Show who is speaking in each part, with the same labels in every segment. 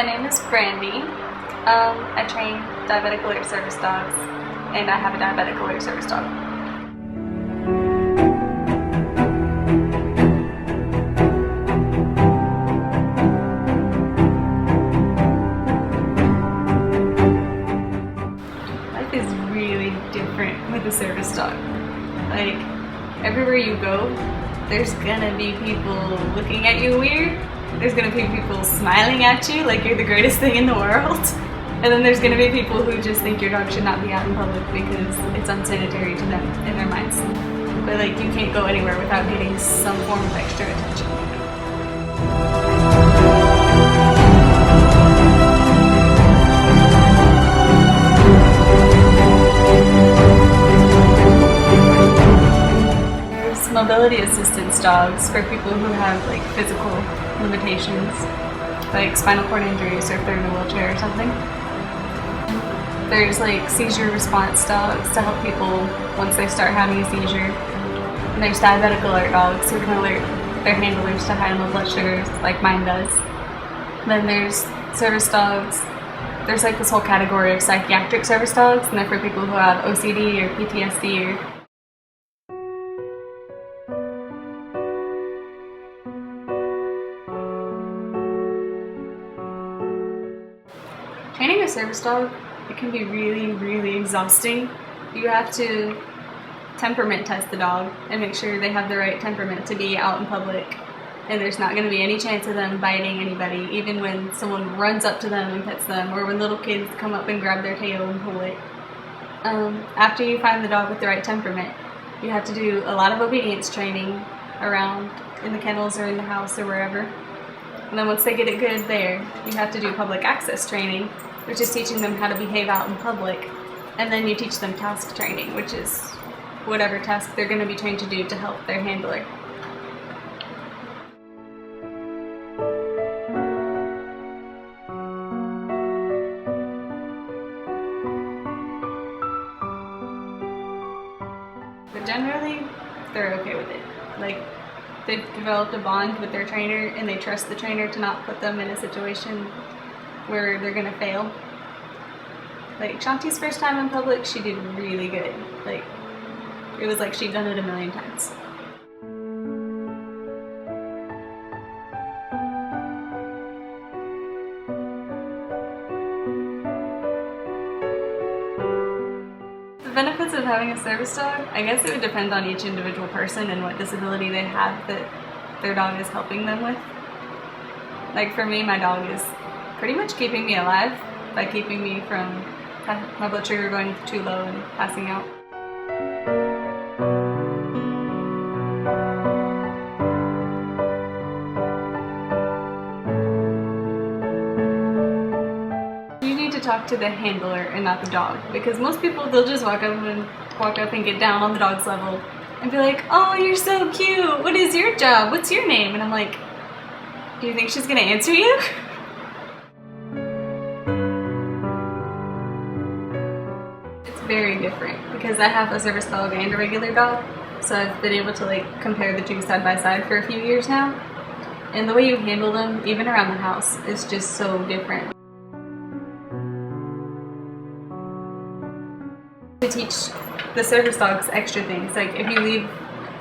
Speaker 1: My name is Brandi. I train diabetic alert service dogs, and I have a diabetic alert service dog. Life is really different with a service dog. Like, everywhere you go, there's gonna be people looking at you weird. There's gonna be people smiling at you like you're the greatest thing in the world. And then there's gonna be people who just think your dog should not be out in public because it's unsanitary to them in their minds. But like, you can't go anywhere without getting some form of extra attention. Mobility assistance dogs for people who have like physical limitations, like spinal cord injuries or if they're in a wheelchair or something. There's like seizure response dogs to help people once they start having a seizure. And there's diabetic alert dogs who can alert their handlers to high and low blood sugars like mine does. Then there's service dogs. There's like this whole category of psychiatric service dogs, and they're for people who have OCD or PTSD or training a service dog, it can be really, really exhausting. You have to temperament test the dog and make sure they have the right temperament to be out in public. And there's not going to be any chance of them biting anybody, even when someone runs up to them and pets them, or when little kids come up and grab their tail and pull it. After you find the dog with the right temperament, you have to do a lot of obedience training around in the kennels or in the house or wherever. And then once they get it good there, you have to do public access training, which is teaching them how to behave out in public. And then you teach them task training, which is whatever task they're going to be trained to do to help their handler. But generally, they're okay with it. Like, they've developed a bond with their trainer and they trust the trainer to not put them in a situation where they're gonna fail. Like Shanti's first time in public, she did really good. Like, it was like she'd done it a million times. The benefits of having a service dog, I guess it would depend on each individual person and what disability they have that their dog is helping them with. Like for me, my dog is pretty much keeping me alive by keeping me from my blood sugar going too low and passing out. You need to talk to the handler and not the dog, because most people, they'll just walk up and get down on the dog's level and be like, "Oh, you're so cute. What is your job? What's your name?" And I'm like, "Do you think she's gonna answer you?" It's very different because I have a service dog and a regular dog, so I've been able to like compare the two side by side for a few years now. And the way you handle them, even around the house, is just so different. To teach the service dogs extra things, like if you leave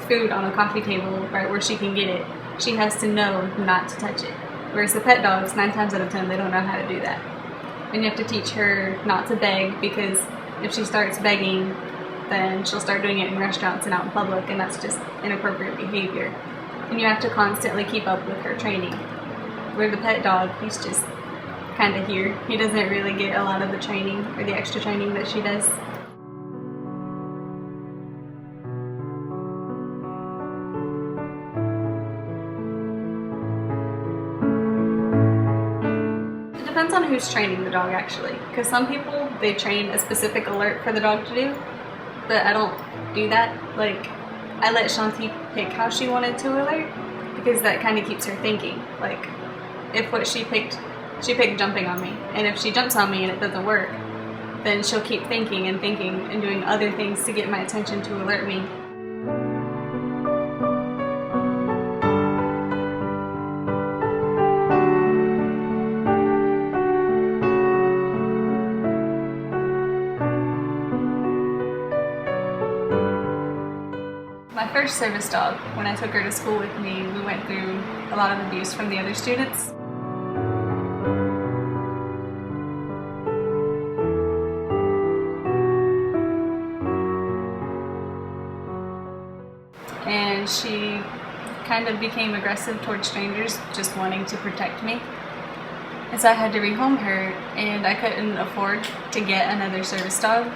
Speaker 1: food on a coffee table right where she can get it, she has to know not to touch it. Whereas the pet dogs, 9 times out of 10, they don't know how to do that. And you have to teach her not to beg, because if she starts begging, then she'll start doing it in restaurants and out in public, and that's just inappropriate behavior. And you have to constantly keep up with her training. Where the pet dog, he's just kind of here. He doesn't really get a lot of the training or the extra training that she does. Depends on who's training the dog, actually, because some people, they train a specific alert for the dog to do, but I don't do that. Like, I let Shanti pick how she wanted to alert, because that kind of keeps her thinking. Like, if what she picked jumping on me, and if she jumps on me and it doesn't work, then she'll keep thinking and doing other things to get my attention to alert me. that first service dog, when I took her to school with me, we went through a lot of abuse from the other students. And she kind of became aggressive towards strangers, just wanting to protect me. And so I had to rehome her, and I couldn't afford to get another service dog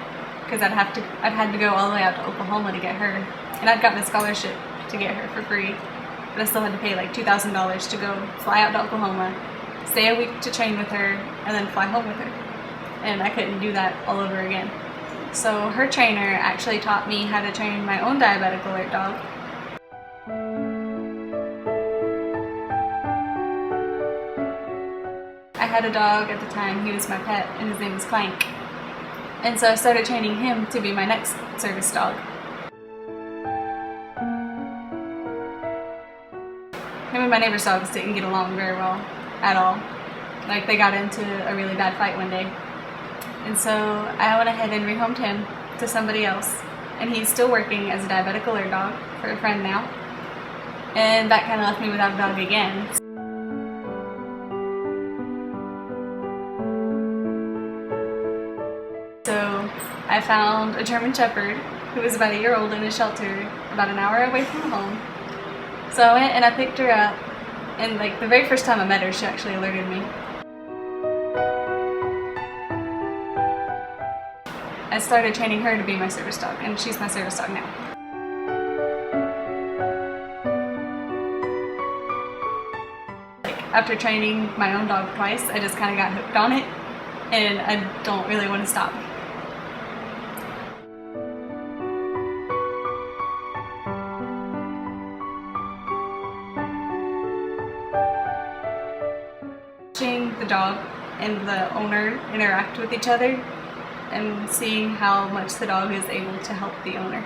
Speaker 1: because I'd had to go all the way out to Oklahoma to get her. And I'd gotten a scholarship to get her for free, but I still had to pay like $2,000 to go fly out to Oklahoma, stay a week to train with her, and then fly home with her. And I couldn't do that all over again. So her trainer actually taught me how to train my own diabetic alert dog. I had a dog at the time, he was my pet, and his name was Clank. And so I started training him to be my next service dog. Him and my neighbor's dogs didn't get along very well at all. Like, they got into a really bad fight one day. And so I went ahead and rehomed him to somebody else. And he's still working as a diabetic alert dog for a friend now. And that kind of left me without a dog again. So I found a German Shepherd who was about a year old in a shelter about an hour away from home. So I went and I picked her up, and like the very first time I met her, she actually alerted me. I started training her to be my service dog, and she's my service dog now. After training my own dog twice, I just kind of got hooked on it, and I don't really want to stop. Watching the dog and the owner interact with each other and seeing how much the dog is able to help the owner.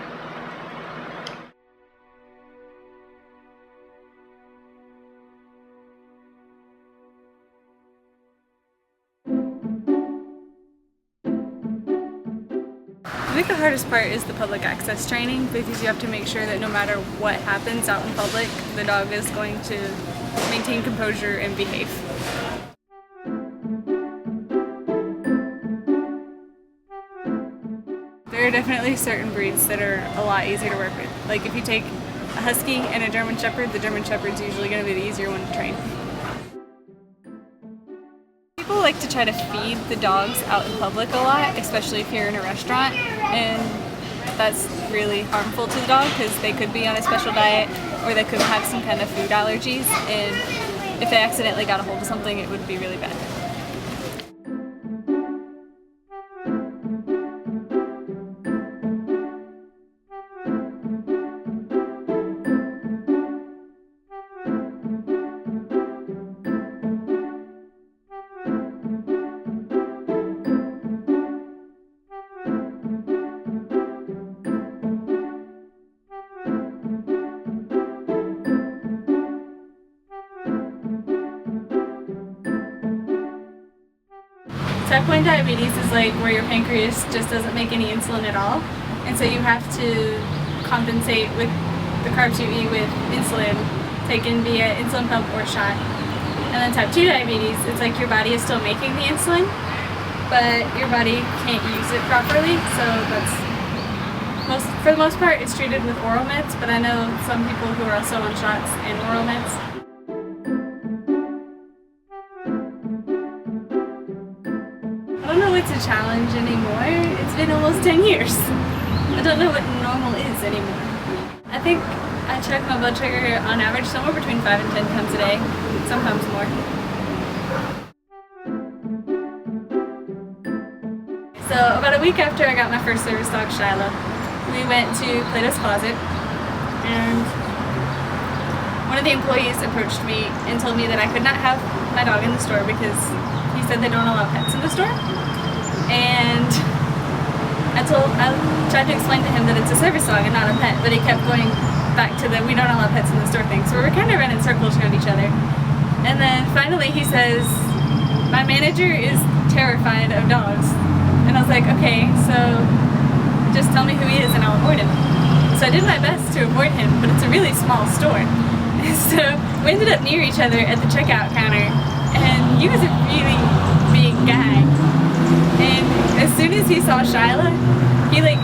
Speaker 1: I think the hardest part is the public access training, because you have to make sure that no matter what happens out in public, the dog is going to maintain composure and behave. There are definitely certain breeds that are a lot easier to work with. Like if you take a Husky and a German Shepherd, the German Shepherd's usually going to be the easier one to train. People like to try to feed the dogs out in public a lot, especially if you're in a restaurant, and that's really harmful to the dog because they could be on a special diet or they could have some kind of food allergies, and if they accidentally got a hold of something, it would be really bad. Type 1 diabetes is like where your pancreas just doesn't make any insulin at all, and so you have to compensate with the carbs you eat with insulin taken via insulin pump or shot. And then type 2 diabetes, it's like your body is still making the insulin, but your body can't use it properly, so for the most part it's treated with oral meds, but I know some people who are also on shots and oral meds. I don't know what's a challenge anymore. It's been almost 10 years. I don't know what normal is anymore. I think I check my blood sugar on average somewhere between 5 and 10 times a day, sometimes more. So about a week after I got my first service dog, Shiloh, we went to Plato's Closet, and one of the employees approached me and told me that I could not have my dog in the store because he said they don't allow pets in the store. And I tried to explain to him that it's a service dog and not a pet, but he kept going back to the we don't allow pets in the store thing. So we were kind of running circles around each other. And then finally he says, my manager is terrified of dogs. And I was like, okay, so just tell me who he is and I'll avoid him. So I did my best to avoid him, but it's a really small store. So we ended up near each other at the checkout counter, and he was a really big guy. And as soon as he saw Shyla, he like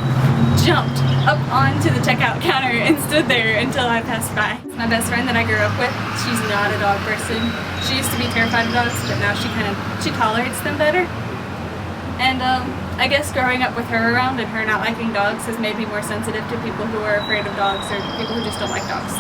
Speaker 1: jumped up onto the checkout counter and stood there until I passed by. My best friend that I grew up with, she's not a dog person. She used to be terrified of dogs, but now she tolerates them better. And I guess growing up with her around and her not liking dogs has made me more sensitive to people who are afraid of dogs or people who just don't like dogs.